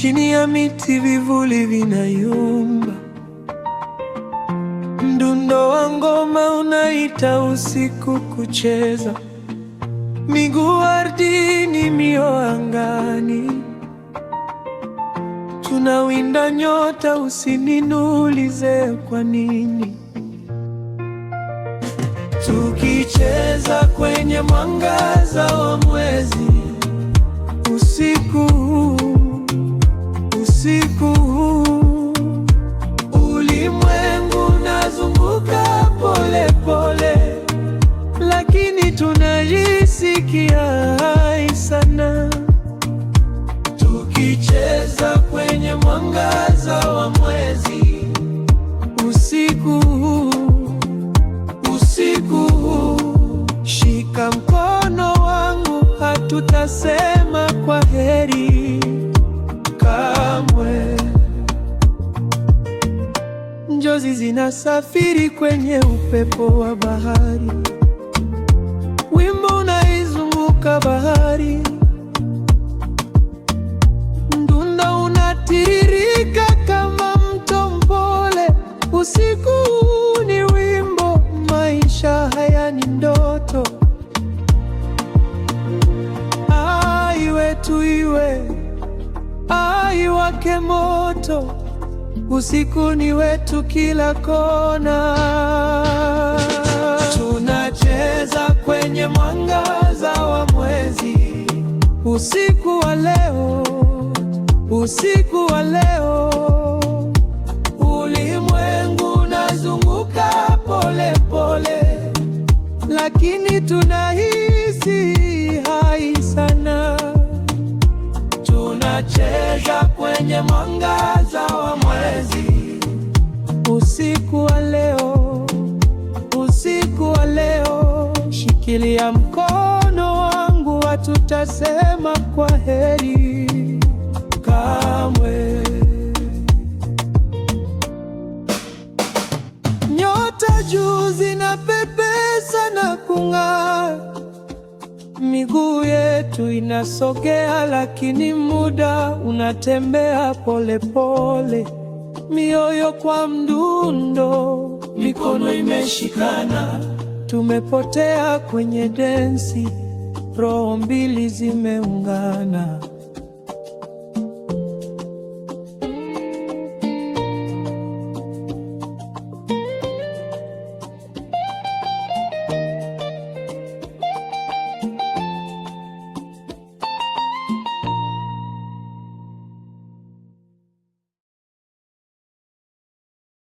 Chini ya miti vivuli vinayumba, mdundo wa ngoma unaita usiku kucheza. Miguu ardhini, mioyo angani, tunawinda nyota, usiniulize kwa nini. Tukicheza kwenye mwangaza wa mwezi, usiku ulimwengu unazunguka pole pole, lakini tunajisikia hai sana. Tukicheza kwenye mwangaza wa mwezi, usiku shika mkono wangu, hatutasema kwa heri kamwe. Njozi zinasafiri kwenye upepo wa bahari, wimbo unaizunguka bahari, mdundo unatiririka kama mto mpole. Usiku ni wimbo, maisha haya ni ndoto. Ai wetu iwe, ai wake moto, usiku ni wetu kila kona. Tunacheza kwenye mwangaza wa mwezi, usiku wa leo, usiku wa leo. Ulimwengu unazunguka pole pole, lakini tunahisi hai sana. Tunacheza kwenye mwangaza wa mwezi, usiku wa leo, usiku wa leo. Shikilia mkono wangu, hatutasema kwa heri kamwe. Nyota juu zinapepesa na kung'aa, miguu yetu inasogea, lakini muda unatembea pole pole. Mioyo kwa mdundo, mikono imeshikana, tumepotea kwenye densi, roho mbili zimeungana.